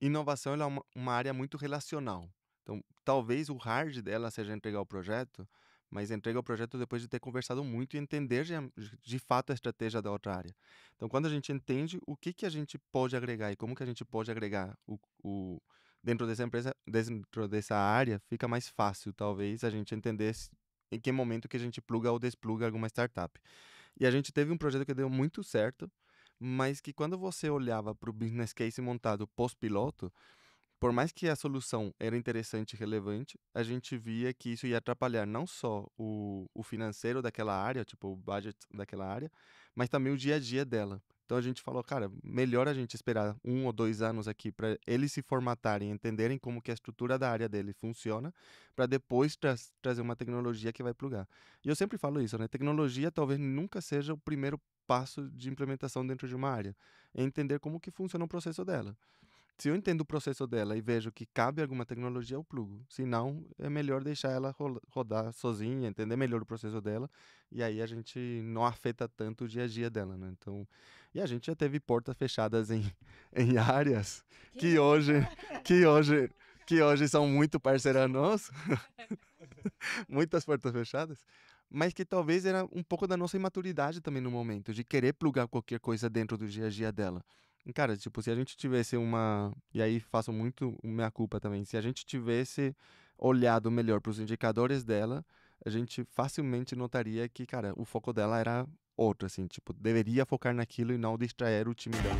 inovação ela é uma área muito relacional. Então, talvez o hard dela seja entregar o projeto, mas entrega o projeto depois de ter conversado muito e entender de fato a estratégia da outra área. Então, quando a gente entende o que que a gente pode agregar e como que a gente pode agregar dentro dessa empresa, dentro dessa área, fica mais fácil, talvez, a gente entender em que momento que a gente pluga ou despluga alguma startup. E a gente teve um projeto que deu muito certo, mas que quando você olhava para o business case montado pós-piloto, por mais que a solução era interessante e relevante, a gente via que isso ia atrapalhar não só o financeiro daquela área, tipo o budget daquela área, mas também o dia a dia dela. Então a gente falou, cara, melhor a gente esperar 1 ou 2 anos aqui para eles se formatarem, entenderem como que a estrutura da área dele funciona, para depois trazer uma tecnologia que vai plugar. E eu sempre falo isso, né? Tecnologia talvez nunca seja o primeiro passo de implementação dentro de uma área. É entender como que funciona o processo dela. Se eu entendo o processo dela e vejo que cabe alguma tecnologia, eu plugo. Se não, é melhor deixar ela rodar sozinha, entender melhor o processo dela, e aí a gente não afeta tanto o dia a dia dela, né? Então, e a gente já teve portas fechadas em, em áreas que Que hoje, que hoje, que hoje são muito parceiras nossas, muitas portas fechadas, mas que talvez era um pouco da nossa imaturidade também no momento, de querer plugar qualquer coisa dentro do dia a dia dela. E, cara, tipo, se a gente tivesse uma. E aí faço muito minha culpa também. Se a gente tivesse olhado melhor para os indicadores dela, a gente facilmente notaria que, cara, o foco dela era outro, assim, tipo, deveria focar naquilo e não distrair o time dela.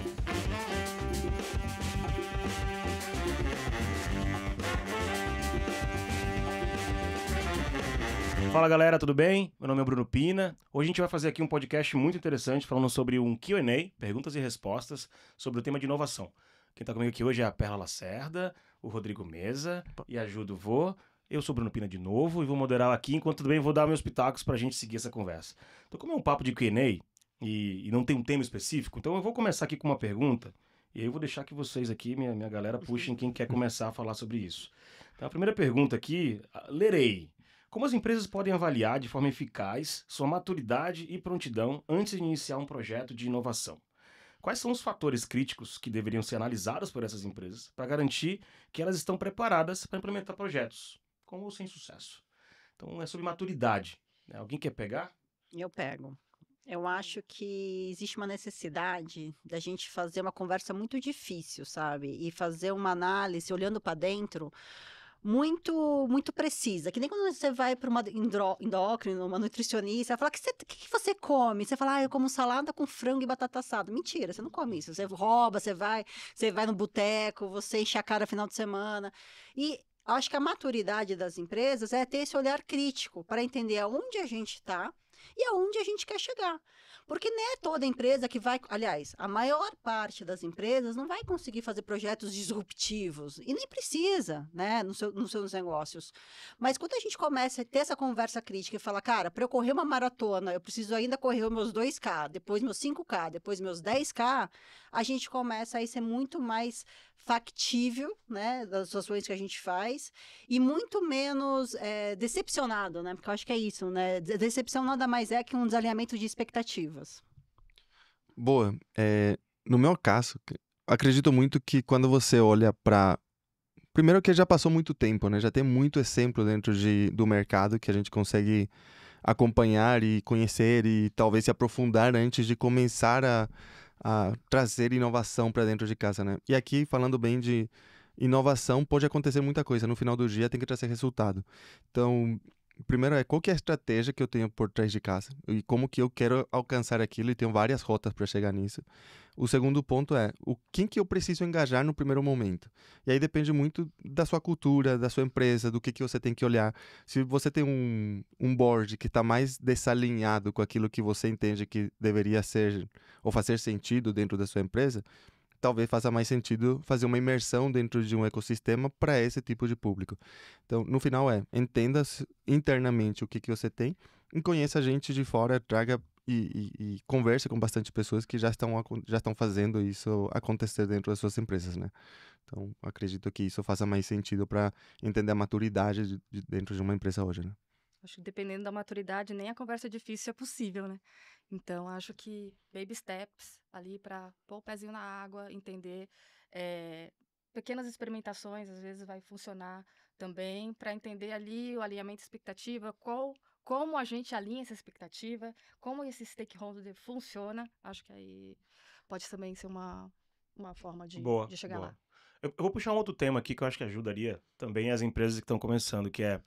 Fala galera, tudo bem? Meu nome é Bruno Pina. Hoje a gente vai fazer aqui um podcast muito interessante falando sobre um Q&A, perguntas e respostas, sobre o tema de inovação. Quem está comigo aqui hoje é a Perla Lacerda, o Rodrigo Meza e a Ju Vô. Eu sou Bruno Pina de novo e vou moderar aqui, enquanto também vou dar meus pitacos para a gente seguir essa conversa. Então, como é um papo de Q&A e não tem um tema específico, então eu vou começar aqui com uma pergunta e aí eu vou deixar que vocês aqui, minha galera, puxem quem quer começar a falar sobre isso. Então, a primeira pergunta aqui, lerei. Como as empresas podem avaliar de forma eficaz sua maturidade e prontidão antes de iniciar um projeto de inovação? Quais são os fatores críticos que deveriam ser analisados por essas empresas para garantir que elas estão preparadas para implementar projetos, com ou sem sucesso? Então é sobre maturidade, né? Alguém quer pegar? Eu pego. Eu acho que existe uma necessidade da gente fazer uma conversa muito difícil, sabe? E fazer uma análise olhando para dentro muito precisa. Que nem quando você vai para uma endócrino, uma nutricionista, ela fala: que você come? Você fala: eu como salada com frango e batata assada. Mentira, você não come isso. Você rouba, você vai no boteco, você enche a cara final de semana. E acho que a maturidade das empresas é ter esse olhar crítico para entender aonde a gente está e aonde a gente quer chegar. Porque não é toda empresa que vai. Aliás, a maior parte das empresas não vai conseguir fazer projetos disruptivos e nem precisa, né, nos seus negócios. Mas quando a gente começa a ter essa conversa crítica e fala, cara, para eu correr uma maratona, eu preciso ainda correr os meus 2K, depois meus 5K, depois meus 10K, a gente começa a ser muito mais factível, né, das ações que a gente faz e muito menos decepcionado, né? Porque eu acho que é isso, né? Decepção nada mais é que um desalinhamento de expectativas. Boa. No meu caso, acredito muito que quando você olha para. Primeiro que já passou muito tempo, né? Já tem muito exemplo dentro do mercado que a gente consegue acompanhar e conhecer e talvez se aprofundar antes de começar a trazer inovação para dentro de casa, né? E aqui, falando bem de inovação, pode acontecer muita coisa. No final do dia tem que trazer resultado. Então, primeiro qual que é a estratégia que eu tenho por trás de casa e como que eu quero alcançar aquilo e tenho várias rotas para chegar nisso. O segundo ponto é quem que eu preciso engajar no primeiro momento. E aí depende muito da sua cultura, da sua empresa, do que você tem que olhar. Se você tem um board que está mais desalinhado com aquilo que você entende que deveria ser ou fazer sentido dentro da sua empresa, talvez faça mais sentido fazer uma imersão dentro de um ecossistema para esse tipo de público. Então, no final entenda internamente o que você tem e conheça gente de fora, traga e converse com bastante pessoas que já estão fazendo isso acontecer dentro das suas empresas, né? Então, acredito que isso faça mais sentido para entender a maturidade dentro de uma empresa hoje, né? Acho que dependendo da maturidade, nem a conversa difícil é possível, né? Então, acho que baby steps ali para pôr o pezinho na água, entender pequenas experimentações, às vezes vai funcionar também, para entender ali o alinhamento de expectativa, como a gente alinha essa expectativa, como esse stakeholder funciona. Acho que aí pode também ser uma forma Boa, de chegar boa. lá. Eu vou puxar um outro tema aqui que eu acho que ajudaria também as empresas que estão começando, que é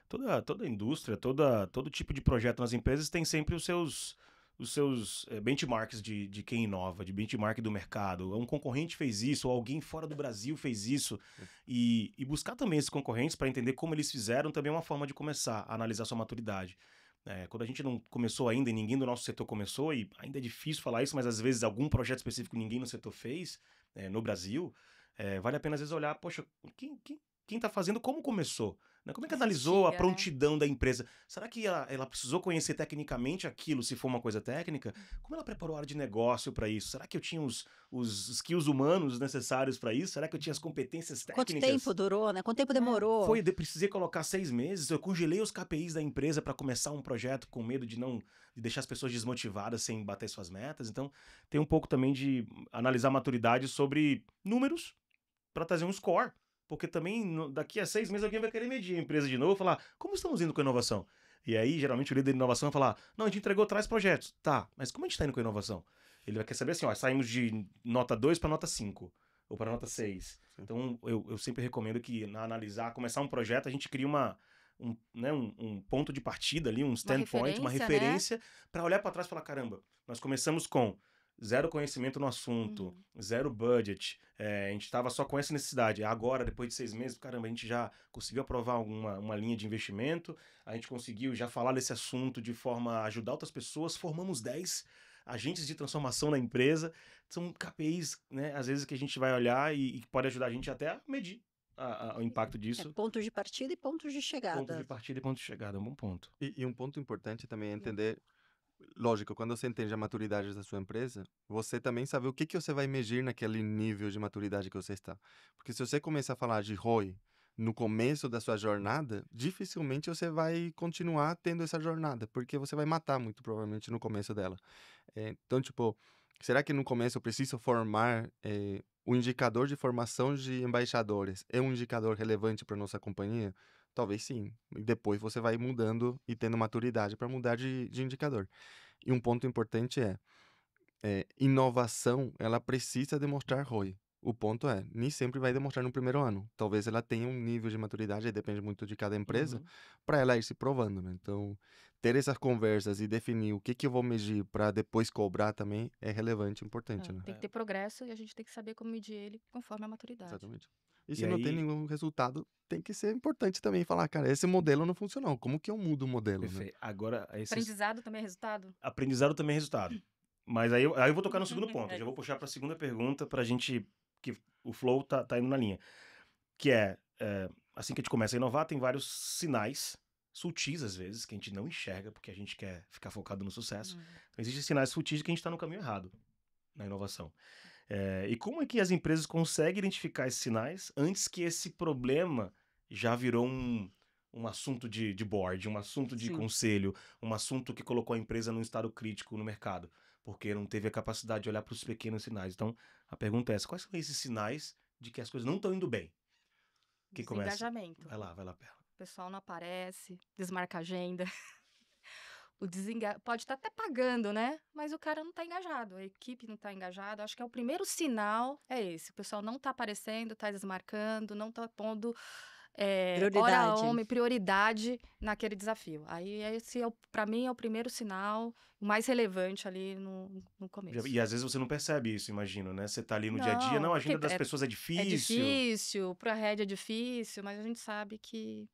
toda indústria, todo tipo de projeto nas empresas tem sempre os seus benchmarks de quem inova, de benchmark do mercado. Um concorrente fez isso, ou alguém fora do Brasil fez isso. E buscar também esses concorrentes para entender como eles fizeram também é uma forma de começar a analisar sua maturidade. Quando a gente não começou ainda e ninguém do nosso setor começou, e ainda é difícil falar isso, mas às vezes algum projeto específico ninguém no setor fez, no Brasil, vale a pena às vezes olhar, poxa, quem está fazendo, como começou? Né? Como é que analisou a Assistia, né? prontidão da empresa? Será que ela precisou conhecer tecnicamente aquilo, se for uma coisa técnica? Como ela preparou a área de negócio para isso? Será que eu tinha os skills humanos necessários para isso? Será que eu tinha as competências Quanto técnicas? tempo durou, né? Quanto tempo demorou? Precisei colocar 6 meses, eu congelei os KPIs da empresa para começar um projeto com medo de deixar as pessoas desmotivadas sem bater suas metas. Então, tem um pouco também de analisar a maturidade sobre números para trazer um score. Porque também, daqui a 6 meses, alguém vai querer medir a empresa de novo e falar, como estamos indo com a inovação? E aí, geralmente, o líder de inovação vai falar, não, a gente entregou 3 projetos. Tá, mas como a gente está indo com a inovação? Ele vai querer saber assim, ó, saímos de nota 2 para nota 5, ou para nota 6. Sim. Então, eu sempre recomendo que, na analisar, começar um projeto, a gente cria um ponto de partida ali, um standpoint, uma referência, para olhar para trás e falar, caramba, nós começamos com 0 conhecimento no assunto, 0 budget, a gente estava só com essa necessidade. Agora, depois de 6 meses, caramba, a gente já conseguiu aprovar uma linha de investimento, a gente conseguiu já falar desse assunto de forma a ajudar outras pessoas, formamos 10 agentes de transformação na empresa. São KPIs, né, às vezes que a gente vai olhar e pode ajudar a gente até a medir o impacto disso. Pontos de partida e pontos de chegada. Ponto de partida e ponto de chegada, é um bom ponto. E um ponto importante também é entender, lógico, quando você entende a maturidade da sua empresa, você também sabe o que você vai medir naquele nível de maturidade que você está. Porque se você começar a falar de ROI no começo da sua jornada, dificilmente você vai continuar tendo essa jornada, porque você vai matar muito provavelmente no começo dela. Então, tipo, será que no começo eu preciso formar o indicador de formação de embaixadores? É um indicador relevante para nossa companhia? Talvez sim. E depois você vai mudando e tendo maturidade para mudar de indicador. E um ponto importante inovação, ela precisa demonstrar ROI. O ponto nem sempre vai demonstrar no primeiro ano. Talvez ela tenha um nível de maturidade, aí depende muito de cada empresa, para ela ir se provando, né? Então, ter essas conversas e definir o que eu vou medir para depois cobrar também é relevante e importante, né? Tem que ter progresso e a gente tem que saber como medir ele conforme a maturidade. Exatamente. E E se não tem aí- nenhum resultado, tem que ser importante também falar, cara, esse modelo não funcionou. Como que eu mudo o modelo, né? Perfeito. Agora, Aprendizado também é resultado? aprendizado também é resultado. Mas aí eu vou tocar no segundo ponto. Eu já vou puxar para a segunda pergunta para a gente, que o flow tá indo na linha. Que assim que a gente começa a inovar, tem vários sinais sutis, às vezes, que a gente não enxerga porque a gente quer ficar focado no sucesso. Então, existem sinais sutis de que a gente está no caminho errado na inovação. E como é que as empresas conseguem identificar esses sinais antes que esse problema já virou um assunto de board, um assunto de Sim. conselho, um assunto que colocou a empresa num estado crítico no mercado, porque não teve a capacidade de olhar para os pequenos sinais. Então, a pergunta é essa, quais são esses sinais de que as coisas não estão indo bem? Quem começa? Desengajamento. Vai lá, Perla. O pessoal não aparece, desmarca a agenda. Pode estar até pagando, né? Mas o cara não está engajado, a equipe não está engajada. Acho que é o primeiro sinal é esse. O pessoal não está aparecendo, está desmarcando, não está pondo hora homem, prioridade naquele desafio. Aí esse para mim é o primeiro sinal, o mais relevante ali no começo. E às vezes você não percebe isso, imagino, né? Você tá ali no dia a dia, a agenda das pessoas é difícil. É difícil, pro head é difícil, mas a gente sabe que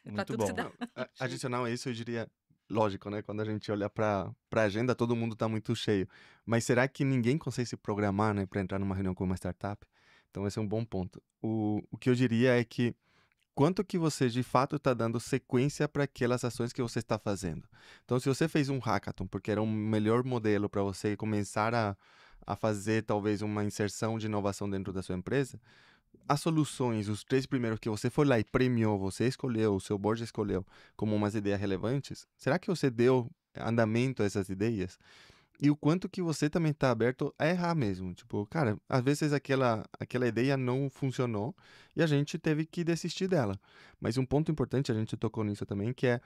Muito tudo bom. se dá. Adicional a isso, eu diria, lógico, né? Quando a gente olha para a agenda, todo mundo está muito cheio. Mas será que ninguém consegue se programar, né, para entrar numa reunião com uma startup? Então, esse é um bom ponto. O que eu diria é que quanto que você, de fato, está dando sequência para aquelas ações que você está fazendo. Então, se você fez um hackathon, porque era um melhor modelo para você começar a fazer, talvez, uma inserção de inovação dentro da sua empresa, as soluções, os 3 primeiros que você foi lá e premiou, você escolheu, o seu board escolheu como umas ideias relevantes, será que você deu andamento a essas ideias? E o quanto que você também tá aberto a errar mesmo. Tipo, cara, às vezes aquela ideia não funcionou e a gente teve que desistir dela. Mas um ponto importante, a gente tocou nisso também, que é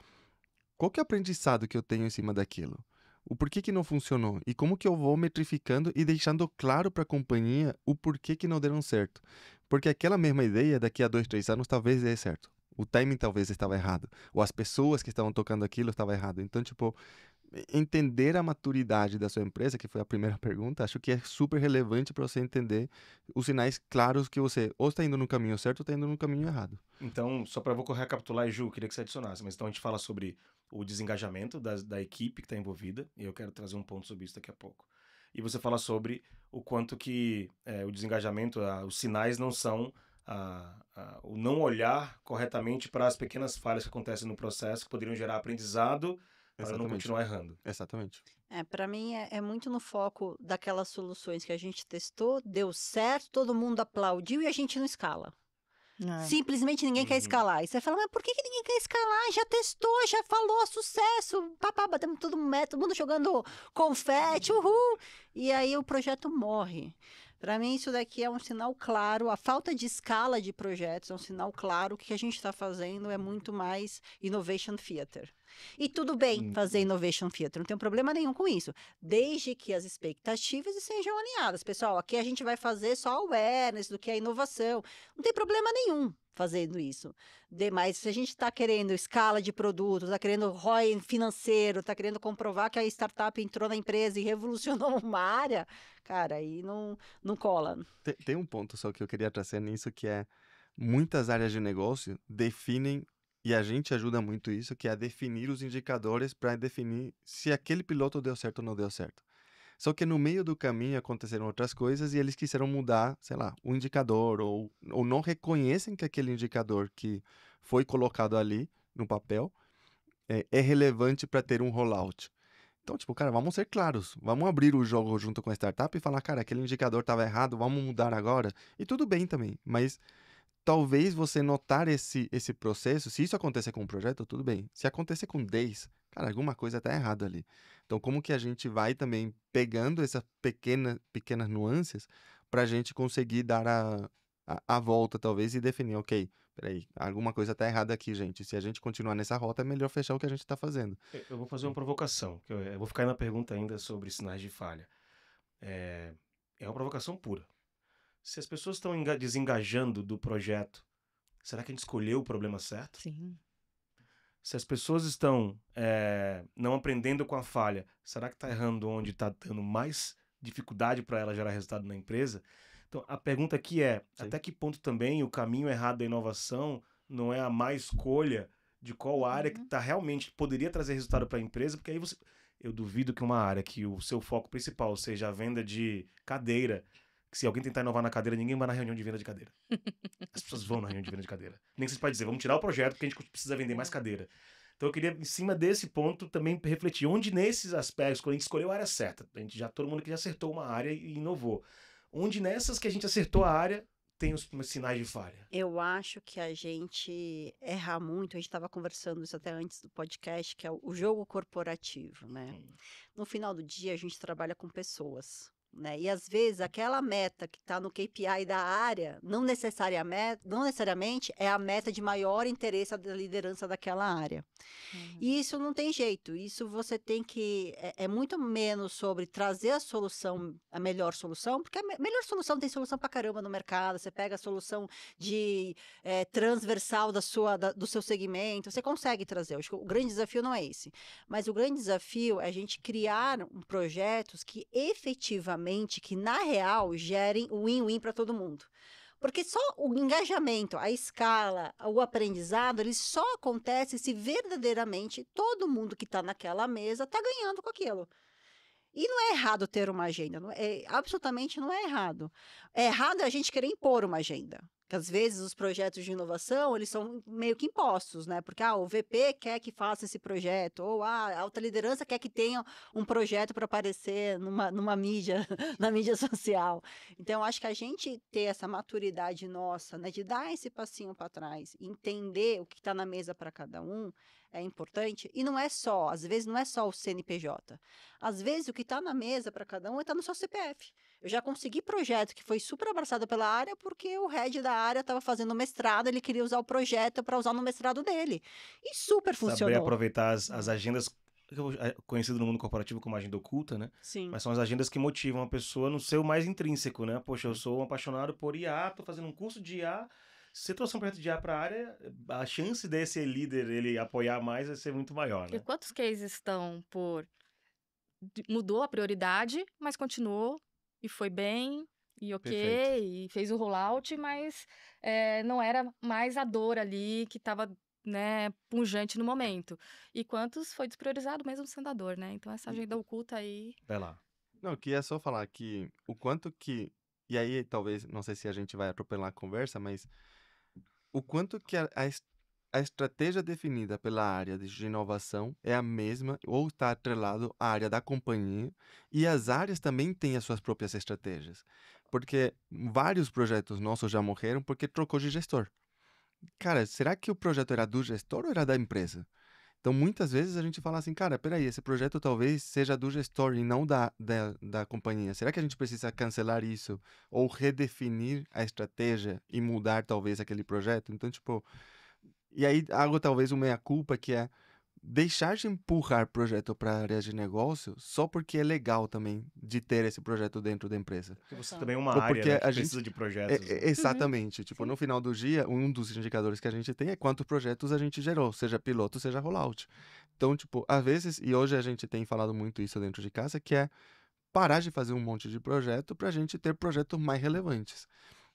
qual que é o aprendizado que eu tenho em cima daquilo? O porquê que não funcionou? E como que eu vou metrificando e deixando claro para a companhia o porquê que não deram certo? Porque aquela mesma ideia, daqui a 2, 3 anos, talvez dê certo. O timing talvez estava errado. Ou as pessoas que estavam tocando aquilo estavam errado. Então, tipo, entender a maturidade da sua empresa, que foi a primeira pergunta, acho que é super relevante para você entender os sinais claros que você ou está indo no caminho certo ou está indo no caminho errado. Então, só para vou recapitular, Ju, queria que você adicionasse, mas então a gente fala sobre o desengajamento da equipe que está envolvida, e eu quero trazer um ponto sobre isso daqui a pouco. E você fala sobre o quanto que o desengajamento, os sinais não são o não olhar corretamente para as pequenas falhas que acontecem no processo, que poderiam gerar aprendizado para não continuar errando. Exatamente. Para mim é muito no foco daquelas soluções que a gente testou, deu certo, todo mundo aplaudiu e a gente não escala. Simplesmente ninguém quer escalar. E você fala, mas por que ninguém quer escalar? Já testou, já falou, sucesso. Papá, batemos todo mundo jogando confete, uhul. E aí o projeto morre. Para mim, isso daqui é um sinal claro. A falta de escala de projetos é um sinal claro que o que a gente está fazendo é muito mais Innovation Theater. E tudo bem fazer Innovation Theater, não tem problema nenhum com isso, desde que as expectativas sejam alinhadas. Pessoal, aqui a gente vai fazer só awareness do que é inovação. Não tem problema nenhum fazendo isso. Mas se a gente está querendo escala de produtos, está querendo ROI financeiro, está querendo comprovar que a startup entrou na empresa e revolucionou uma área, cara, aí não cola. Tem um ponto só que eu queria trazer nisso, que é muitas áreas de negócio definem, e a gente ajuda muito isso, que é definir os indicadores para definir se aquele piloto deu certo ou não deu certo. Só que no meio do caminho aconteceram outras coisas e eles quiseram mudar, sei lá, o indicador, ou não reconhecem que aquele indicador que foi colocado ali no papel é relevante para ter um rollout. Então, tipo, cara, vamos ser claros, vamos abrir o jogo junto com a startup e falar, cara, aquele indicador estava errado, vamos mudar agora. E tudo bem também, mas talvez você notar esse processo, se isso acontecer com um projeto, tudo bem. Se acontecer com 10, cara, alguma coisa está errada ali. Então, como que a gente vai também pegando essas pequenas nuances para a gente conseguir dar a volta, talvez, e definir, ok, peraí, alguma coisa está errada aqui, gente. Se a gente continuar nessa rota, é melhor fechar o que a gente está fazendo. Eu vou fazer uma provocação, que eu vou ficar na pergunta ainda sobre sinais de falha. É uma provocação pura. Se as pessoas estão desengajando do projeto, será que a gente escolheu o problema certo? Sim. Se as pessoas estão não aprendendo com a falha, será que está errando onde está dando mais dificuldade para ela gerar resultado na empresa? Então, a pergunta aqui é, até que ponto também o caminho errado da inovação não é a má escolha de qual área que realmente poderia trazer resultado para a empresa? Porque aí eu duvido que uma área que o seu foco principal seja a venda de cadeira, que se alguém tentar inovar na cadeira, ninguém vai na reunião de venda de cadeira. As pessoas vão na reunião de venda de cadeira. Nem que você pode dizer, vamos tirar o projeto porque a gente precisa vender mais cadeira. Então eu queria, em cima desse ponto, também refletir onde nesses aspectos, quando a gente escolheu a área certa, todo mundo que já acertou uma área e inovou, onde nessas que a gente acertou a área, tem os sinais de falha? Eu acho que a gente erra muito, a gente estava conversando isso até antes do podcast, que é o jogo corporativo, né? No final do dia, a gente trabalha com pessoas. Né? E às vezes aquela meta que está no KPI da área não necessariamente é a meta de maior interesse da liderança daquela área. E isso não tem jeito, isso você tem que, é muito menos sobre trazer a solução, a melhor solução, porque a melhor solução tem solução pra caramba no mercado, você pega a solução transversal do seu segmento, você consegue trazer, eu acho que o grande desafio não é esse, mas o grande desafio é a gente criar projetos que efetivamente, que na real gerem o win-win para todo mundo. Porque só o engajamento, a escala, o aprendizado, ele só acontece se verdadeiramente todo mundo que está naquela mesa está ganhando com aquilo. E não é errado ter uma agenda, absolutamente não é errado. É errado a gente querer impor uma agenda. Que às vezes os projetos de inovação, eles são meio que impostos, né? Porque o VP quer que faça esse projeto, ou a alta liderança quer que tenha um projeto para aparecer numa mídia, na mídia social. Então, eu acho que a gente ter essa maturidade nossa, né, de dar esse passinho para trás, entender o que está na mesa para cada um, é importante. E não é só, às vezes não é só o CNPJ. Às vezes o que está na mesa para cada um está no seu CPF. Eu já consegui projeto que foi super abraçado pela área porque o head da área estava fazendo mestrado, ele queria usar o projeto para usar no mestrado dele. E super funcionou. Saber aproveitar as agendas, conhecido no mundo corporativo como agenda oculta, né? Sim. Mas são as agendas que motivam a pessoa no seu mais intrínseco, né? Poxa, eu sou um apaixonado por IA, tô fazendo um curso de IA. Se você trouxer um projeto de IA para a área, a chance desse líder, ele apoiar mais, vai ser muito maior, né? E quantos cases estão por... Mudou a prioridade, mas continuou e foi bem, e ok, Perfeito. e fez o rollout, mas não era mais a dor ali que estava, né, pungente no momento. E quantos foi despriorizado mesmo sendo a dor, né? Então essa agenda oculta aí... Vai lá. Não, eu queria só falar que o quanto que... E aí, talvez, não sei se a gente vai atropelar a conversa, mas o quanto que a estratégia definida pela área de inovação é a mesma ou está atrelado à área da companhia, e as áreas também têm as suas próprias estratégias. Porque vários projetos nossos já morreram porque trocou de gestor. Cara, será que o projeto era do gestor ou era da empresa? Então, muitas vezes a gente fala assim, cara, peraí, esse projeto talvez seja do gestor e não da companhia. Será que a gente precisa cancelar isso ou redefinir a estratégia e mudar talvez aquele projeto? Então, tipo, e aí algo talvez uma meia-culpa que é deixar de empurrar projeto para a área de negócio só porque é legal também de ter esse projeto dentro da empresa. Porque você também é uma Ou área, porque né, que a gente precisa de projetos. Né? exatamente. Tipo, Sim. no final do dia, um dos indicadores que a gente tem é quantos projetos a gente gerou, seja piloto, seja rollout. Então, tipo, às vezes, e hoje a gente tem falado muito isso dentro de casa, que é parar de fazer um monte de projeto para a gente ter projetos mais relevantes.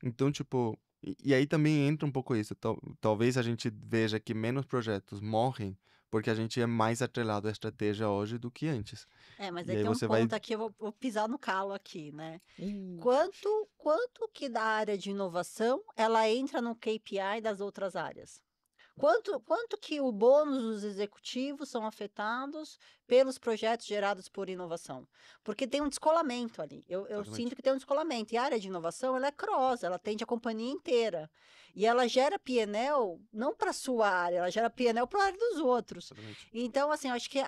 Então, tipo, e aí também entra um pouco isso. Talvez a gente veja que menos projetos morrem porque a gente é mais atrelado à estratégia hoje do que antes. Mas E aí aí tem um você vai... ponto aqui, eu vou pisar no calo aqui, né? Quanto que da área de inovação ela entra no KPI das outras áreas? Quanto que o bônus dos executivos são afetados pelos projetos gerados por inovação? Porque tem um descolamento ali. Eu Exatamente. sinto que tem um descolamento. E a área de inovação, ela é cross, ela atende a companhia inteira. E ela gera PNL não para a sua área, ela gera PNL para a área dos outros. Exatamente. Então, assim, eu acho que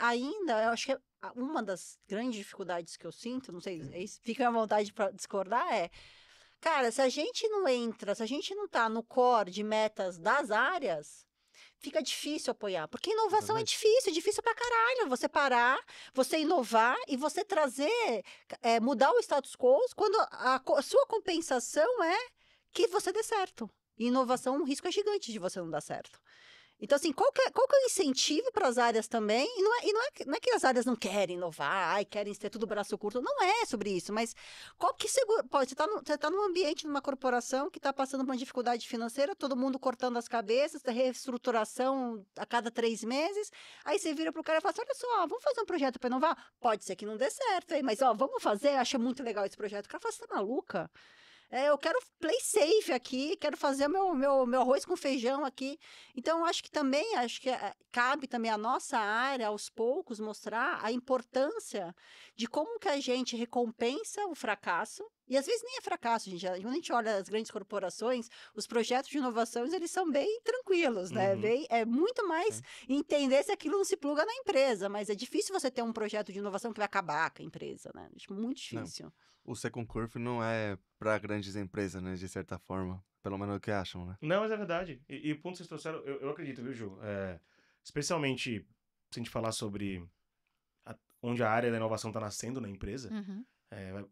uma das grandes dificuldades que eu sinto, não sei, fiquem à vontade para discordar, cara, se a gente não tá no core de metas das áreas, fica difícil apoiar, porque inovação é difícil pra caralho, você parar, você inovar e você trazer, mudar o status quo quando a sua compensação é que você dê certo. E inovação, o risco é gigante de você não dar certo. Então, assim, qual que é o incentivo para as áreas também? E não é que as áreas não querem inovar, querem ter tudo braço curto. Não é sobre isso, mas qual que segura... Pode, você tá num ambiente, numa corporação que está passando por uma dificuldade financeira, todo mundo cortando as cabeças, reestruturação a cada 3 meses. Aí você vira pro cara e fala assim, olha só, vamos fazer um projeto para inovar? Pode ser que não dê certo, hein? Mas vamos fazer, acho muito legal esse projeto. O cara fala, você tá maluca? Eu quero play safe aqui, quero fazer meu arroz com feijão aqui. Então, acho que cabe também a nossa área, aos poucos, mostrar a importância de como que a gente recompensa o fracasso. E às vezes nem é fracasso, gente. Quando a gente olha as grandes corporações, os projetos de inovação, eles são bem tranquilos, né? É muito mais entender se aquilo não se pluga na empresa. Mas é difícil você ter um projeto de inovação que vai acabar com a empresa, né? Acho muito difícil. Não. O Second Curve não é para grandes empresas, né? De certa forma. Pelo menos é o que acham, né? Não, mas é verdade. E o ponto que vocês trouxeram, eu acredito, viu, Ju? Especialmente se a gente falar sobre onde a área da inovação está nascendo na empresa,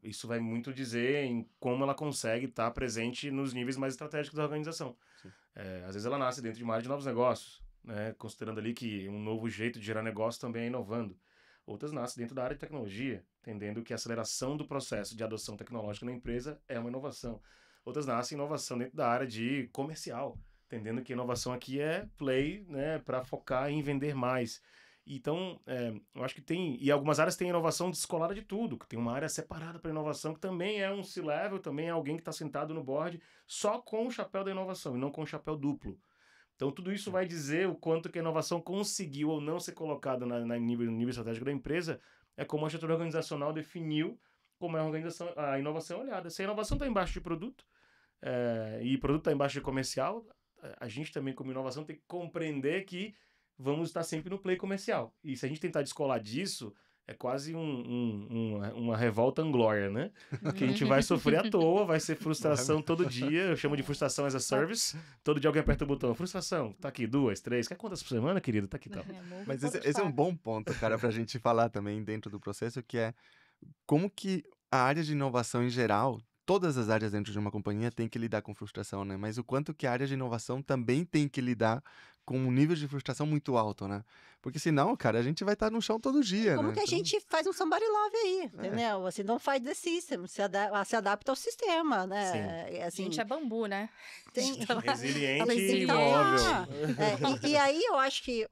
isso vai muito dizer em como ela consegue estar presente nos níveis mais estratégicos da organização. Às vezes ela nasce dentro de uma área de novos negócios, né? Considerando ali que um novo jeito de gerar negócio também é inovando. Outras nascem dentro da área de tecnologia, entendendo que a aceleração do processo de adoção tecnológica na empresa é uma inovação. Outras nascem inovação dentro da área de comercial, entendendo que inovação aqui é play, né, para focar em vender mais. Então, eu acho que tem... E algumas áreas têm inovação descolada de tudo, que tem uma área separada para inovação, que também é um C-level, também é alguém que está sentado no board só com o chapéu da inovação, e não com o chapéu duplo. Então, tudo isso vai dizer o quanto que a inovação conseguiu ou não ser colocada no nível estratégico da empresa, é como a estrutura organizacional definiu como é a inovação olhada. Se a inovação está embaixo de produto, e produto está embaixo de comercial, a gente também, como inovação, tem que compreender que vamos estar sempre no play comercial. E se a gente tentar descolar disso, é quase uma revolta anglória, né? Que a gente vai sofrer à toa, vai ser frustração todo dia. Eu chamo de frustração as a service. Todo dia alguém aperta o botão. Frustração, tá aqui, 2, 3. Quer quantas por semana, querido? Tá aqui, tá. Mas esse é um bom ponto, cara, pra gente falar também dentro do processo, que é como que a área de inovação em geral, todas as áreas dentro de uma companhia têm que lidar com frustração, né? Mas o quanto que a área de inovação também tem que lidar com um nível de frustração muito alto, né? Porque senão, cara, a gente vai estar no chão todo dia, Como né? que a gente faz um somebody love aí, entendeu? Assim, não faz the system, se adapta ao sistema, né? Assim, a gente é bambu, né? Tem... Resiliente e imóvel. E aí eu acho que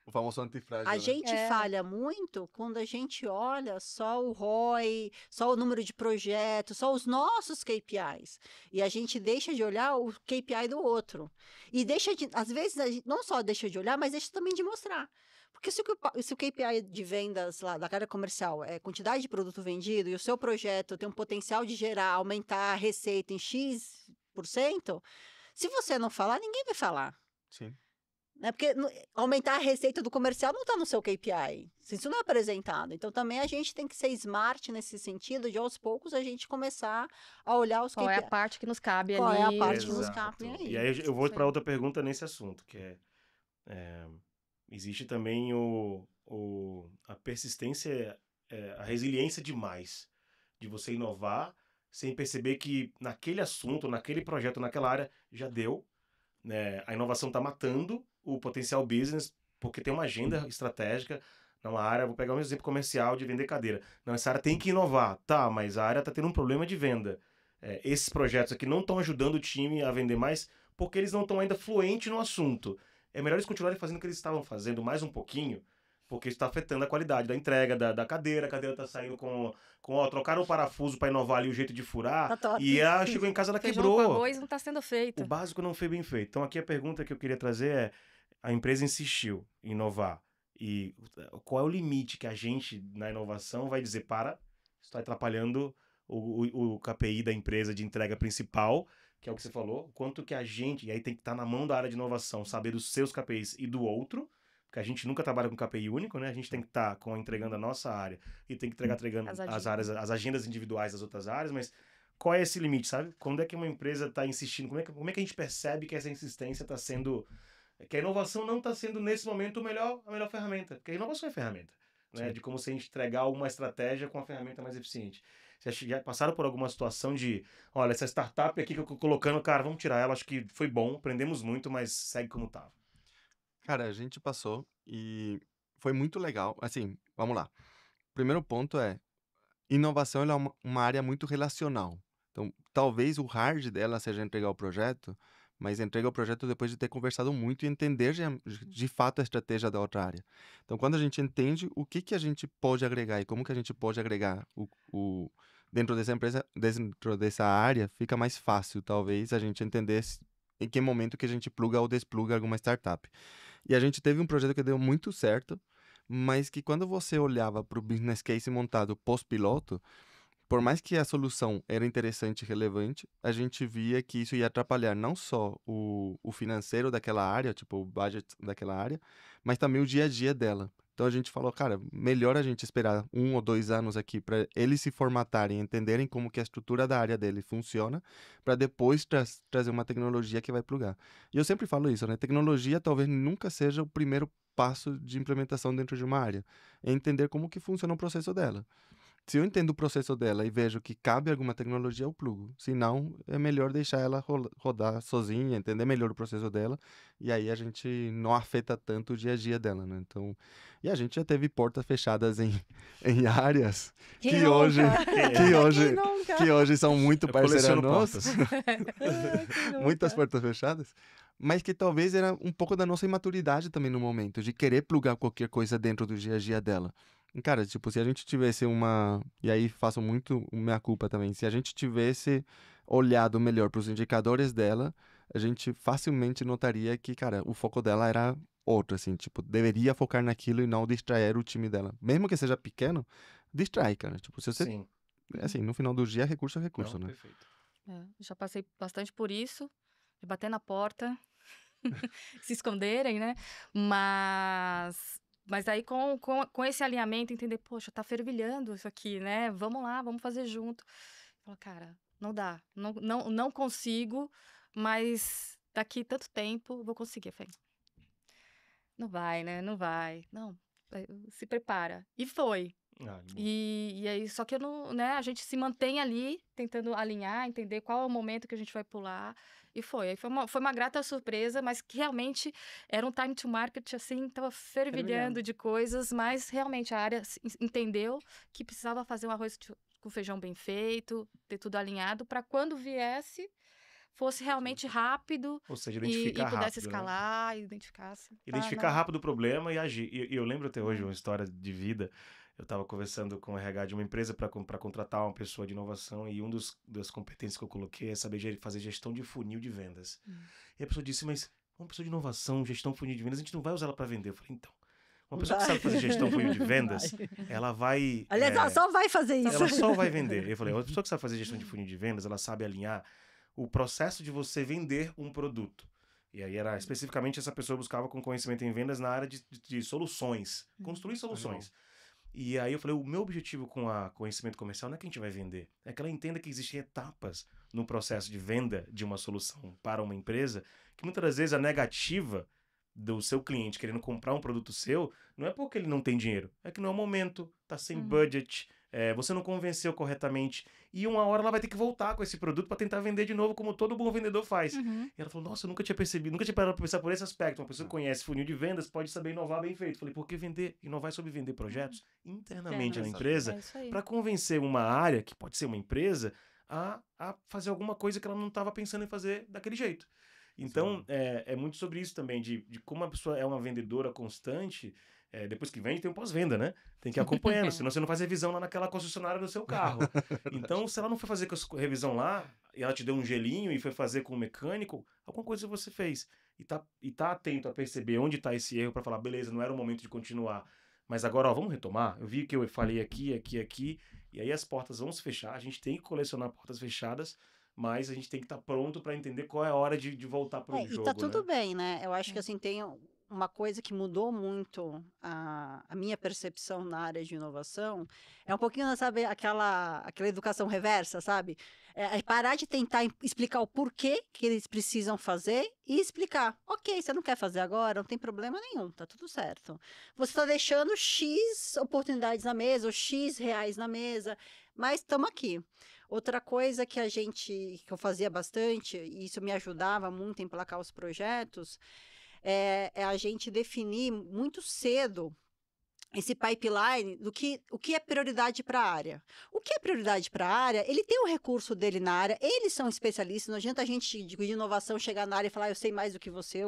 o famoso antifrágil, a gente falha muito quando a gente olha só o ROI, só o número de projetos, só os nossos KPIs. E a gente deixa de olhar o KPI do outro. E às vezes, a gente não só deixa de olhar, mas deixa também de mostrar. Porque se o KPI de vendas lá da área comercial é quantidade de produto vendido e o seu projeto tem um potencial de aumentar a receita em X%, se você não falar, ninguém vai falar. Sim. Né? Porque aumentar a receita do comercial não está no seu KPI. Isso não é apresentado. Então, também a gente tem que ser smart nesse sentido, de aos poucos a gente começar a olhar os KPI. Qual é a parte que nos cabe ali. Qual é a parte que nos cabe aí. E aí eu vou para outra pergunta nesse assunto, que existe também a persistência, a resiliência demais de você inovar sem perceber que naquele assunto, naquele projeto, naquela área, já deu. Né? A inovação está matando o potencial business porque tem uma agenda estratégica numa área, vou pegar um exemplo comercial de vender cadeira. Não, essa área tem que inovar. Tá, mas a área está tendo um problema de venda. Esses projetos aqui não estão ajudando o time a vender mais porque eles não estão ainda fluentes no assunto. É melhor eles continuarem fazendo o que eles estavam fazendo mais um pouquinho, porque isso está afetando a qualidade da entrega da cadeira. A cadeira está saindo trocaram o parafuso para inovar ali o jeito de furar, e ela chegou em casa, ela quebrou. Feijão com arroz não está sendo feito. O básico não foi bem feito. Então aqui a pergunta que eu queria trazer é, a empresa insistiu em inovar, e qual é o limite que a gente, na inovação, vai dizer, está atrapalhando o KPI da empresa de entrega principal, que é o que você falou, quanto que a gente, e aí tem que estar na mão da área de inovação, saber dos seus KPIs e do outro, porque a gente nunca trabalha com KPI único, né? A gente tem que estar entregando a nossa área e tem que entregando as agendas individuais das outras áreas, mas qual é esse limite, sabe? Quando é que uma empresa está insistindo? Como é que a gente percebe que essa insistência está sendo... que a inovação não está sendo, nesse momento, a melhor ferramenta? Porque a inovação é ferramenta, né? De como se a gente entregar uma estratégia com a ferramenta mais eficiente. Vocês já passaram por alguma situação de, olha, essa startup aqui que eu tô colocando, cara, vamos tirar ela, acho que foi bom, aprendemos muito, mas segue como estava. Cara, a gente passou e foi muito legal. Assim, vamos lá. O primeiro ponto é, inovação ela é uma área muito relacional. Então, talvez o hard dela seja entregar o projeto, mas entrega o projeto depois de ter conversado muito e entender de fato a estratégia da outra área. Então, quando a gente entende o que a gente pode agregar e como que a gente pode agregar dentro dessa empresa, dentro dessa área, fica mais fácil, talvez, a gente entender em que momento que a gente pluga ou despluga alguma startup. E a gente teve um projeto que deu muito certo, mas que quando você olhava para o business case montado pós-piloto, por mais que a solução era interessante e relevante, a gente via que isso ia atrapalhar não só o financeiro daquela área, tipo o budget daquela área, mas também o dia a dia dela. Então a gente falou, cara, melhor a gente esperar 1 ou 2 anos aqui para eles se formatarem, entenderem como que a estrutura da área dele funciona, para depois trazer uma tecnologia que vai plugar. E eu sempre falo isso, né? Tecnologia talvez nunca seja o primeiro passo de implementação dentro de uma área. É entender como que funciona o processo dela. Se eu entendo o processo dela e vejo que cabe alguma tecnologia, eu plugo. Se não, é melhor deixar ela rodar sozinha, entender melhor o processo dela. E aí a gente não afeta tanto o dia a dia dela, né? Então, e a gente já teve portas fechadas em áreas que hoje são muito parceiras nossas. Muitas portas fechadas. Mas que talvez era um pouco da nossa imaturidade também no momento, de querer plugar qualquer coisa dentro do dia a dia dela. Cara, tipo, se a gente tivesse uma... E aí faço muito minha culpa também. Se a gente tivesse olhado melhor para os indicadores dela, a gente facilmente notaria que, cara, o foco dela era outro, assim. Tipo, deveria focar naquilo e não distrair o time dela. Mesmo que seja pequeno, distrai, cara. Tipo, se você... Sim. Assim, no final do dia, recurso é recurso, Não, né? Perfeito. Já passei bastante por isso, de bater na porta, se esconderem, né? Mas aí com esse alinhamento, entender, poxa, tá fervilhando isso aqui, né? Vamos lá, vamos fazer junto. Fala, cara, não dá, não consigo, mas daqui tanto tempo vou conseguir. Eu falei, não vai, né? Não vai. Não, se prepara. E foi. E aí, só que eu não, né? A gente se mantém ali, tentando alinhar, entender qual é o momento que a gente vai pular. E foi. Aí foi uma grata surpresa, mas que realmente era um time to market, assim, tava fervilhando de coisas, mas realmente a área entendeu que precisava fazer um arroz com feijão bem feito, ter tudo alinhado, para quando viesse, fosse realmente rápido. Ou seja, identificar e pudesse rápido, escalar, né? identificasse. Identificar rápido o problema e agir. E eu lembro até hoje uma história de vida. Eu estava conversando com o RH de uma empresa para contratar uma pessoa de inovação e das competências que eu coloquei é saber fazer gestão de funil de vendas. E a pessoa disse, mas uma pessoa de inovação, gestão de funil de vendas, a gente não vai usar ela para vender. Eu falei, então, uma pessoa que sabe fazer gestão de funil de vendas, ela vai... Aliás, ela só vai fazer isso. Ela só vai vender. Eu falei, uma pessoa que sabe fazer gestão de funil de vendas, ela sabe alinhar o processo de você vender um produto. E aí era especificamente essa pessoa buscava com conhecimento em vendas na área de soluções, construir soluções. E aí eu falei, o meu objetivo com a conhecimento comercial não é que a gente vai vender, é que ela entenda que existem etapas no processo de venda de uma solução para uma empresa, que muitas das vezes a negativa do seu cliente querendo comprar um produto seu, não é porque ele não tem dinheiro, é que não é o momento, tá sem budget, você não convenceu corretamente, e uma hora ela vai ter que voltar com esse produto para tentar vender de novo, como todo bom vendedor faz. E ela falou, nossa, eu nunca tinha percebido, nunca tinha parado para pensar por esse aspecto. Uma pessoa que conhece funil de vendas pode saber inovar bem feito. Falei, por que inovar sobre vender projetos internamente na empresa, para convencer uma área, que pode ser uma empresa, a fazer alguma coisa que ela não estava pensando em fazer daquele jeito. Então, é muito sobre isso também, de como a pessoa é uma vendedora constante. Depois que vende, tem um pós-venda, né? Tem que ir acompanhando, senão você não faz revisão lá naquela concessionária do seu carro. Então, se ela não foi fazer revisão lá, e ela te deu um gelinho e foi fazer com o mecânico, alguma coisa você fez. E tá atento a perceber onde está esse erro para falar, beleza, não era o momento de continuar. Mas agora, vamos retomar? Eu vi que eu falei aqui, e aí as portas vão se fechar, a gente tem que colecionar portas fechadas, mas a gente tem que estar pronto para entender qual é a hora de voltar para o jogo, e tá tudo né? bem, né? Eu acho que assim, tem uma coisa que mudou muito a minha percepção na área de inovação, é um pouquinho, sabe, aquela educação reversa, sabe? É parar de tentar explicar o porquê que eles precisam fazer e explicar. Ok, você não quer fazer agora, não tem problema nenhum, tá tudo certo. Você está deixando X oportunidades na mesa, ou X reais na mesa, mas estamos aqui. Outra coisa que eu fazia bastante, e isso me ajudava muito a emplacar os projetos, é a gente definir muito cedo esse pipeline do o que é prioridade para a área. O que é prioridade para a área, ele tem um recurso dele na área, eles são especialistas, não adianta a gente de inovação chegar na área e falar, eu sei mais do que você,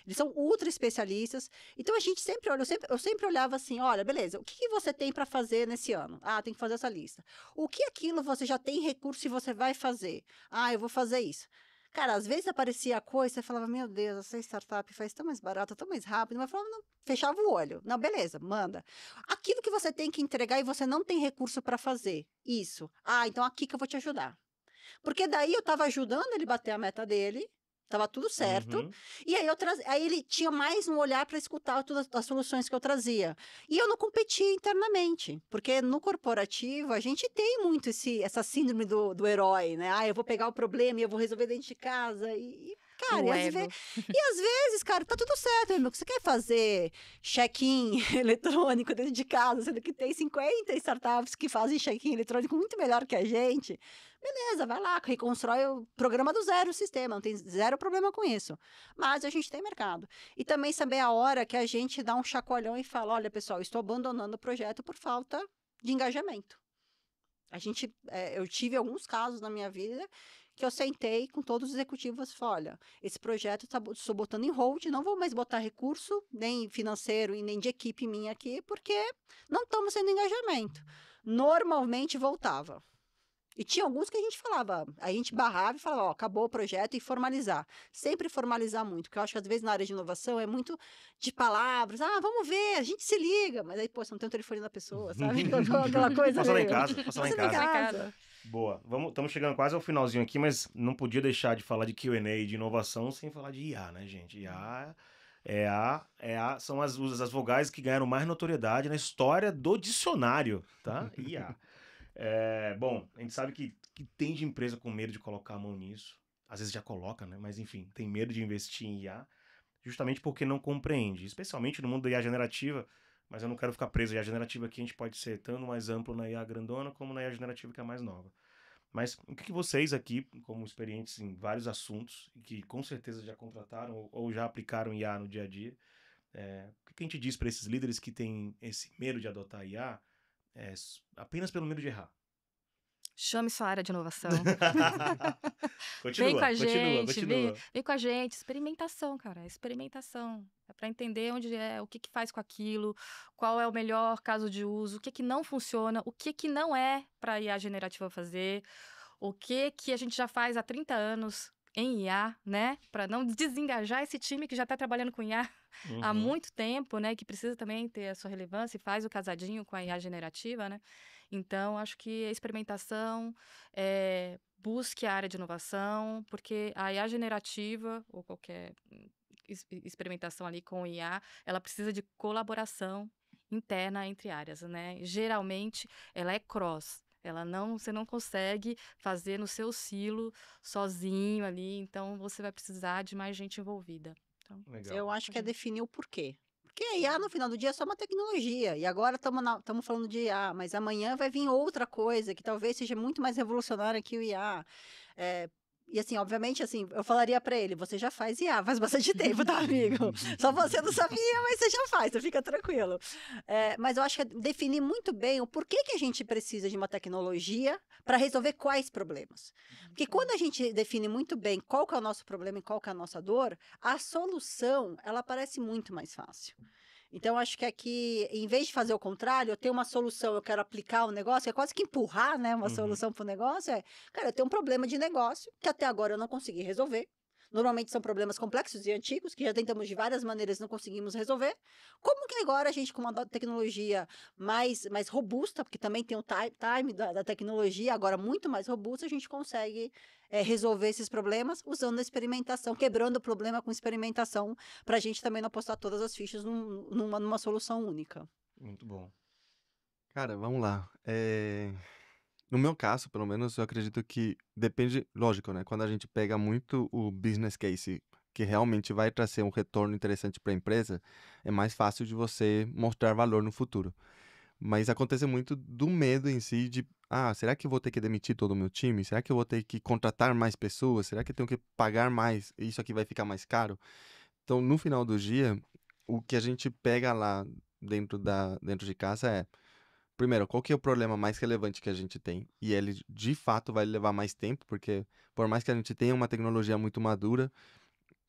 eles são ultra especialistas. Então a gente sempre olha, eu sempre olhava assim, olha, beleza, o que você tem para fazer nesse ano? Ah, tem que fazer essa lista. O que aquilo você já tem recurso e você vai fazer? Ah, eu vou fazer isso. Cara, às vezes aparecia a coisa, você falava, meu Deus, essa startup faz tão mais barato, tão mais rápido, mas falava, não, fechava o olho. Não, beleza, manda. Aquilo que você tem que entregar e você não tem recurso para fazer, isso. Ah, então aqui que eu vou te ajudar. Porque daí eu estava ajudando ele bater a meta dele, estava tudo certo, e aí ele tinha mais um olhar para escutar todas as soluções que eu trazia. E eu não competia internamente, porque no corporativo a gente tem muito essa síndrome do herói, né? Ah, eu vou pegar o problema e eu vou resolver dentro de casa, Cara, e às vezes, cara, tá tudo certo, meu. Você quer fazer check-in eletrônico dentro de casa, sendo que tem 50 startups que fazem check-in eletrônico muito melhor que a gente. Beleza, vai lá, reconstrói o programa do zero o sistema, não tem zero problema com isso. Mas a gente tem mercado. E também saber a hora que a gente dá um chacoalhão e fala, olha, pessoal, estou abandonando o projeto por falta de engajamento. Eu tive alguns casos na minha vida que eu sentei com todos os executivos e falei, olha, esse projeto estou botando em hold, não vou mais botar recurso, nem financeiro e nem de equipe minha aqui, porque não estamos tendo engajamento. Normalmente voltava. E tinha alguns que a gente falava, a gente barrava e falava, ó, acabou o projeto e formalizar. Sempre formalizar muito, porque eu acho que às vezes na área de inovação é muito de palavras, vamos ver, a gente se liga, mas aí, pô, você não tem o telefone da pessoa, sabe? Aquela coisa Passa lá em casa, passa lá em casa. Boa, estamos chegando quase ao finalzinho aqui, mas não podia deixar de falar de Q&A e de inovação sem falar de IA, né, gente? IA são as vogais que ganharam mais notoriedade na história do dicionário, tá? IA. Bom, a gente sabe que tem de empresa com medo de colocar a mão nisso. Às vezes já coloca, né? Mas enfim, tem medo de investir em IA, justamente porque não compreende. Especialmente no mundo da IA generativa, mas eu não quero ficar preso. A IA generativa aqui a gente pode ser tanto mais amplo na IA grandona como na IA generativa que é mais nova. Mas o que vocês aqui, como experientes em vários assuntos, e que com certeza já contrataram ou já aplicaram IA no dia a dia, o que a gente diz para esses líderes que têm esse medo de adotar IA apenas pelo medo de errar? Chame sua área de inovação. Vem com a gente, continua. Vem com a gente. Experimentação, cara. Experimentação. É para entender onde o que faz com aquilo, qual é o melhor caso de uso, o que não funciona, o que não é para IA generativa fazer, o que a gente já faz há 30 anos em IA, né? Para não desengajar esse time que já está trabalhando com IA há muito tempo, né? Que precisa também ter a sua relevância e faz o casadinho com a IA generativa, né? Então, acho que a experimentação, busque a área de inovação, porque a IA generativa, ou qualquer experimentação ali com IA, ela precisa de colaboração interna entre áreas, né? Geralmente, ela é cross. Você não consegue fazer no seu silo, sozinho ali, então você vai precisar de mais gente envolvida. Então, legal. Eu acho que é definir o porquê. Porque a IA, no final do dia, é só uma tecnologia. E agora estamos falando de IA, mas amanhã vai vir outra coisa que talvez seja muito mais revolucionária que o IA. E assim, obviamente, assim, eu falaria para ele, você já faz IA, faz bastante tempo, tá, amigo? Só você não sabia, mas você já faz, você fica tranquilo. Mas eu acho que é definir muito bem o porquê que a gente precisa de uma tecnologia para resolver quais problemas. Porque quando a gente define muito bem qual que é o nosso problema e qual que é a nossa dor, a solução, ela parece muito mais fácil. Então, acho que aqui, em vez de fazer o contrário, eu tenho uma solução, eu quero aplicar um negócio, é quase que empurrar, né, uma solução para o negócio. Cara, eu tenho um problema de negócio que até agora eu não consegui resolver. Normalmente são problemas complexos e antigos, que já tentamos de várias maneiras e não conseguimos resolver. Como que agora a gente, com uma tecnologia mais robusta, porque também tem o time da tecnologia, agora muito mais robusta, a gente consegue resolver esses problemas usando a experimentação, quebrando o problema com experimentação, para a gente também não apostar todas as fichas numa solução única. Muito bom. Cara, vamos lá. No meu caso, pelo menos, eu acredito que depende, lógico, né? Quando a gente pega muito o business case que realmente vai trazer um retorno interessante para a empresa, é mais fácil de você mostrar valor no futuro. Mas acontece muito do medo em si de, será que eu vou ter que demitir todo o meu time? Será que eu vou ter que contratar mais pessoas? Será que eu tenho que pagar mais? Isso aqui vai ficar mais caro? Então, no final do dia, o que a gente pega lá dentro de casa é, primeiro, qual que é o problema mais relevante que a gente tem? E ele, de fato, vai levar mais tempo, porque por mais que a gente tenha uma tecnologia muito madura,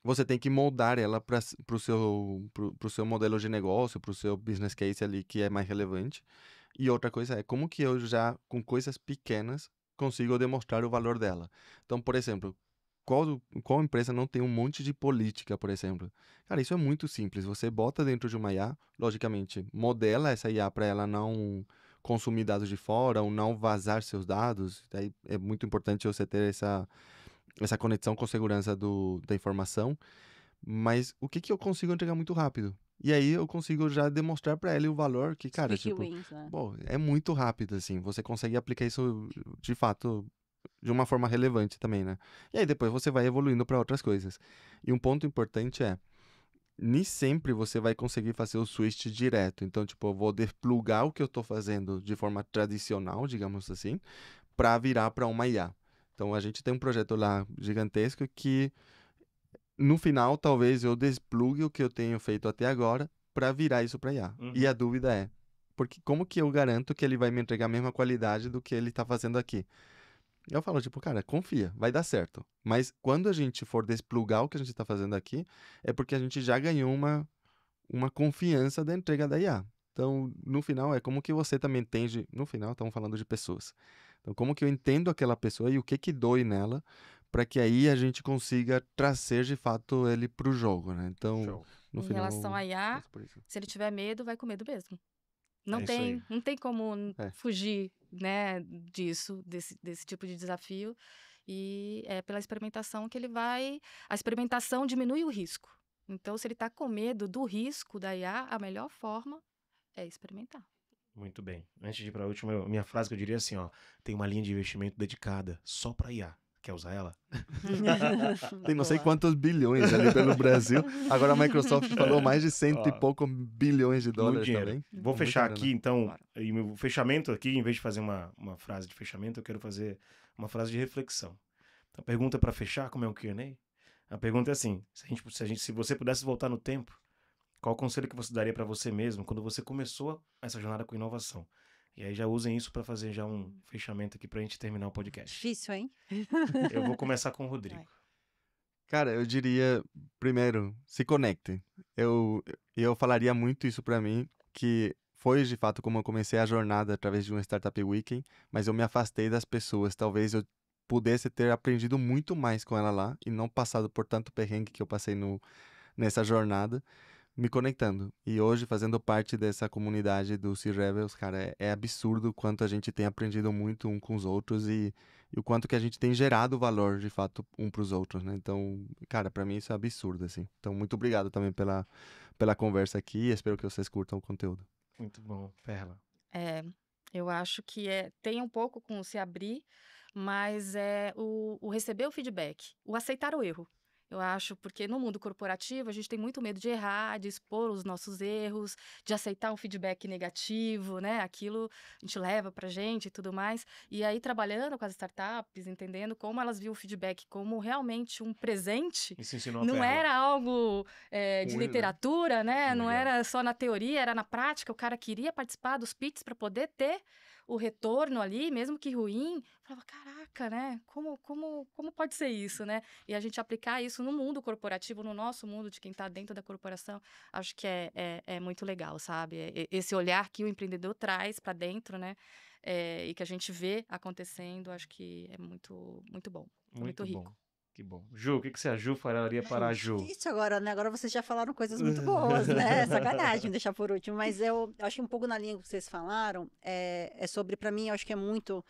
você tem que moldar ela para o seu modelo de negócio, para o seu business case ali, que é mais relevante. E outra coisa é, como que eu já, com coisas pequenas, consigo demonstrar o valor dela? Então, por exemplo, qual empresa não tem um monte de política, por exemplo? Cara, isso é muito simples. Você bota dentro de uma IA, logicamente, modela essa IA para ela não consumir dados de fora ou não vazar seus dados. Daí é muito importante você ter essa conexão com segurança da informação. Mas o que eu consigo entregar muito rápido? E aí eu consigo já demonstrar para ele o valor que, cara, Wins, né? é muito rápido, assim. Você consegue aplicar isso, de fato, de uma forma relevante também, né? E aí depois você vai evoluindo para outras coisas. E um ponto importante nem sempre você vai conseguir fazer o switch direto. Então, tipo, eu vou desplugar o que eu estou fazendo de forma tradicional, digamos assim, para virar para uma IA. Então, a gente tem um projeto lá gigantesco que, no final, talvez eu desplugue o que eu tenho feito até agora para virar isso para IA. E a dúvida é, porque como que eu garanto que ele vai me entregar a mesma qualidade do que ele está fazendo aqui? Eu falo, tipo, cara, confia, vai dar certo. Mas quando a gente for desplugar o que a gente está fazendo aqui, é porque a gente já ganhou uma confiança da entrega da IA. Então, no final, é como que você também entende. No final, estamos falando de pessoas. Então, como que eu entendo aquela pessoa e o que dói nela, para que aí a gente consiga trazer de fato ele para o jogo, né? Então, no Em final. relação a IA, passo por isso. se ele tiver medo, vai com medo mesmo. Não É isso aí. tem como É. fugir, né, desse tipo de desafio. E é pela experimentação que ele vai... A experimentação diminui o risco. Então, se ele está com medo do risco da IA, a melhor forma é experimentar. Muito bem. Antes de ir para a última, minha frase que eu diria assim, ó, tem uma linha de investimento dedicada só para IA. Quer usar ela? Tem não sei quantos bilhões ali pelo Brasil. Agora a Microsoft falou mais de 100 e pouco bilhões de dólares também. Vou fechar grana. aqui, então. Bora. E meu fechamento aqui, em vez de fazer uma frase de fechamento, eu quero fazer uma frase de reflexão. Então, a pergunta para fechar, como é um Q&A, a pergunta é assim: se você pudesse voltar no tempo, qual o conselho que você daria para você mesmo quando você começou essa jornada com inovação? E aí já usem isso para fazer já um fechamento aqui para a gente terminar o podcast. Difícil, hein? Eu vou começar com o Rodrigo. Cara, eu diria, primeiro, se conecte. Eu falaria muito isso pra mim, que foi de fato como eu comecei a jornada através de um Startup Weekend, mas eu me afastei das pessoas. Talvez eu pudesse ter aprendido muito mais com ela lá e não passado por tanto perrengue que eu passei nessa jornada, me conectando. E hoje, fazendo parte dessa comunidade do C-Rebels, cara, é absurdo o quanto a gente tem aprendido muito um com os outros e o quanto que a gente tem gerado valor, de fato, um para os outros, né? Então, cara, para mim isso é absurdo, assim. Então, muito obrigado também pela conversa aqui e espero que vocês curtam o conteúdo. Muito bom. Perla. Eu acho que tem um pouco com o se abrir, mas é o receber o feedback, o aceitar o erro. Eu acho, porque no mundo corporativo a gente tem muito medo de errar, de expor os nossos erros, de aceitar um feedback negativo, né? Aquilo a gente leva pra gente e tudo mais. E aí, trabalhando com as startups, entendendo como elas viam o feedback como realmente um presente, Isso ensinou a não Perla. era algo de Ruim, né? literatura, né? Não Legal. era só na teoria, era na prática. O cara queria participar dos pitches para poder ter o retorno ali, mesmo que ruim. Falava, caraca, né? Como pode ser isso, né? E a gente aplicar isso no mundo corporativo, no nosso mundo, de quem está dentro da corporação, acho que é muito legal, sabe? Esse olhar que o empreendedor traz para dentro, né? E que a gente vê acontecendo, acho que é muito, muito bom. Muito rico. Bom. Que bom. Ju, o que você a Ju falaria para a Ju? Difícil agora, né? Agora vocês já falaram coisas muito boas, né? Sacanagem deixar por último. Mas eu acho que um pouco na linha que vocês falaram, é sobre, para mim, eu acho que é muito,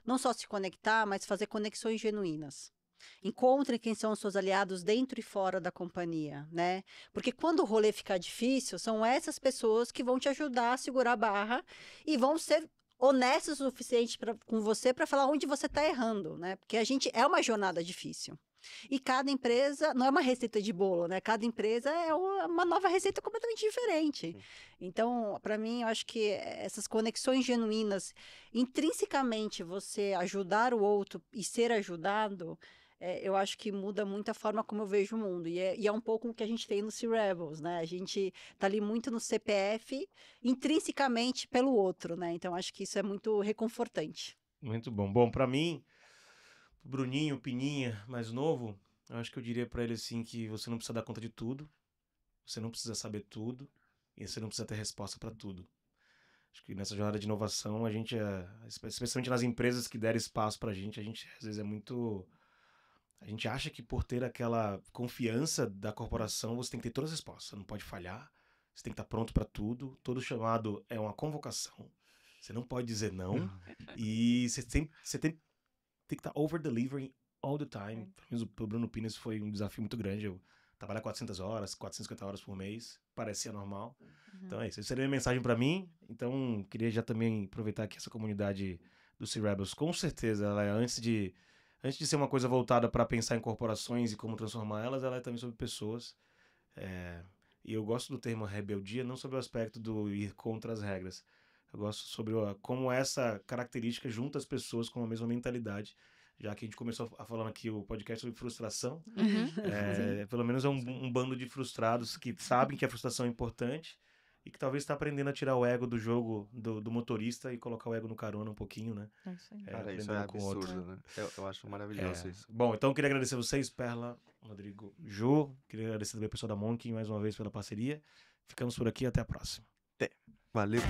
não só se conectar, mas fazer conexões genuínas. Encontre quem são os seus aliados dentro e fora da companhia, né? Porque quando o rolê ficar difícil, são essas pessoas que vão te ajudar a segurar a barra e vão ser honestos o suficiente com você para falar onde você está errando, né? Porque a gente é uma jornada difícil. E cada empresa, não é uma receita de bolo, né? Cada empresa é uma nova receita completamente diferente. Então, para mim, eu acho que essas conexões genuínas, intrinsecamente você ajudar o outro e ser ajudado, eu acho que muda muito a forma como eu vejo o mundo. E é um pouco o que a gente tem no C-Rebels, né? A gente tá ali muito no CPF, intrinsecamente pelo outro, né? Então, acho que isso é muito reconfortante. Muito bom. Bom, para mim, o Bruninho, o Pininha, mais novo, eu acho que eu diria para ele assim que você não precisa dar conta de tudo, você não precisa saber tudo e você não precisa ter resposta para tudo. Acho que nessa jornada de inovação, a gente, especialmente nas empresas que deram espaço pra gente, a gente às vezes é muito... A gente acha que por ter aquela confiança da corporação, você tem que ter todas as respostas. Você não pode falhar, você tem que estar pronto para tudo. Todo chamado é uma convocação. Você não pode dizer não. E você tem que estar over-delivering all the time. Pelo menos pro Bruno Pines foi um desafio muito grande. Eu trabalhar 400 horas, 450 horas por mês. Parecia normal. Então é isso. Essa seria a minha mensagem para mim. Então, queria já também aproveitar aqui essa comunidade do Sea Rebels. Com certeza, ela é, antes de ser uma coisa voltada para pensar em corporações e como transformar elas, ela é também sobre pessoas. E eu gosto do termo rebeldia, não sobre o aspecto do ir contra as regras. Eu gosto sobre como essa característica junta as pessoas com a mesma mentalidade. Já que a gente começou a falando aqui o podcast sobre frustração, pelo menos é um bando de frustrados que sabem que a frustração é importante e que talvez está aprendendo a tirar o ego do jogo do motorista e colocar o ego no carona um pouquinho, né? É isso aí. Cara, isso é absurdo, né? Eu acho maravilhoso isso. Bom, então eu queria agradecer vocês, Perla, Rodrigo, Jô. Queria agradecer também o pessoal da Monk mais uma vez pela parceria. Ficamos por aqui, até a próxima. Valeu.